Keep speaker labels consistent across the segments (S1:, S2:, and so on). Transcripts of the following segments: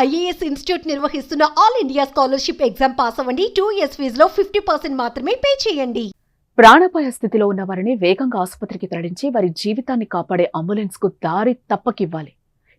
S1: IAS institute నిర్వహిస్తున్న all India scholarship exam pass అవ్వండి. 2 years ఫీజులో 50% మాత్రమే పే చేయండి.
S2: ప్రాణాపాయ స్థితిలో ఉన్న వారిని వేగంగా ఆసుపత్రికి తరలించి వారి జీవితాన్ని కాపాడే అంబులెన్స్ కు దారి తప్పకివ్వాలి.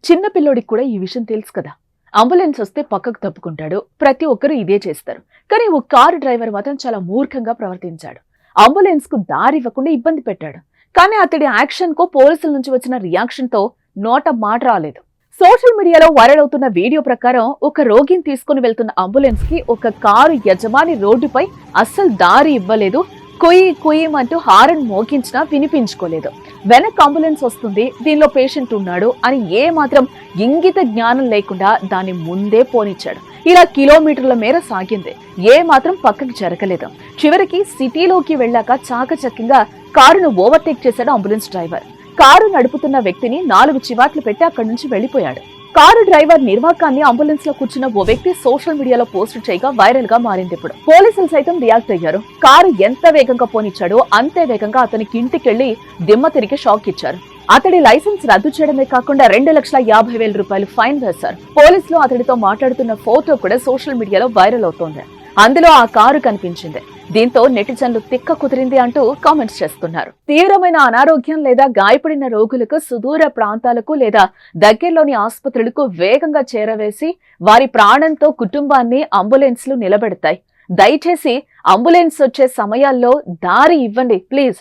S2: చిన్న పిల్లోడికి కూడా ఈ విషయం తెలుసు కదా. అంబులెన్స్ వస్తే పక్కకు తప్పుకుంటాడు. ప్రతి ఒక్కరూ ఇదే చేస్తారు. కానీ ఓ కారు డ్రైవర్ మాత్రం చాలా మూర్ఖంగా ప్రవర్తించాడు. అంబులెన్స్ కు దారి ఇవ్వకుండా ఇబ్బంది పెట్టాడు. కానీ అతడి యాక్షన్ కు పోలీసుల నుంచి వచ్చిన రియాక్షన్ తో నోట మాట రాలేదు. సోషల్ మీడియాలో వైరల్ అవుతున్న వీడియో ప్రకారం ఒక రోగిని తీసుకుని వెళ్తున్న అంబులెన్స్ కి ఒక కారు యజమాని రోడ్డుపై అస్సలు దారి ఇవ్వలేదు. కొయ్యి కొయ్యమంటూ హారన్ మోగించినా వినిపించుకోలేదు. వెనక్ అంబులెన్స్ వస్తుంది, దీనిలో పేషెంట్ ఉన్నాడు అని ఏ మాత్రం ఇంగిత జ్ఞానం లేకుండా దాన్ని ముందే పోనిచ్చాడు. ఇలా కిలోమీటర్ల మేర సాగింది. ఏ మాత్రం పక్కకి జరగలేదు. చివరికి సిటీలోకి వెళ్ళాక చాకచక్యంగా కారును ఓవర్టేక్ చేశాడు అంబులెన్స్ డ్రైవర్. కారు నడుపుతున్న వ్యక్తిని 4 చివాట్లు పెట్టి అక్కడి నుంచి వెళ్లిపోయాడు. కారు డ్రైవర్ నిర్వాకాన్ని అంబులెన్స్ లో కూర్చున్న ఓ వ్యక్తి సోషల్ మీడియాలో పోస్ట్ చేయగా వైరల్ గా మారింది. ఇప్పుడు పోలీసులు సైతం రియాక్ట్ అయ్యారు. కారు ఎంత వేగంగా పోనిచ్చాడో అంతే వేగంగా అతనికి ఇంటికెళ్లి దిమ్మ తిరిగి షాక్ ఇచ్చారు. అతడి లైసెన్స్ రద్దు చేయడమే కాకుండా 2,50,000 రూపాయలు ఫైన్ వేశారు. పోలీసులు అతడితో మాట్లాడుతున్న ఫోటో కూడా సోషల్ మీడియాలో వైరల్ అవుతోంది. అందులో ఆ కారు కనిపించింది. దీంతో నెటిజన్లు తిక్క కుదిరింది అంటూ కామెంట్స్ చేస్తున్నారు. తీవ్రమైన అనారోగ్యం లేదా గాయపడిన రోగులకు సుదూర ప్రాంతాలకు లేదా దగ్గరలోని ఆసుపత్రులకు వేగంగా చేరవేసి వారి ప్రాణంతో కుటుంబాన్ని అంబులెన్స్లు నిలబెడతాయి. దయచేసి అంబులెన్స్ వచ్చే సమయాల్లో దారి ఇవ్వండి ప్లీజ్.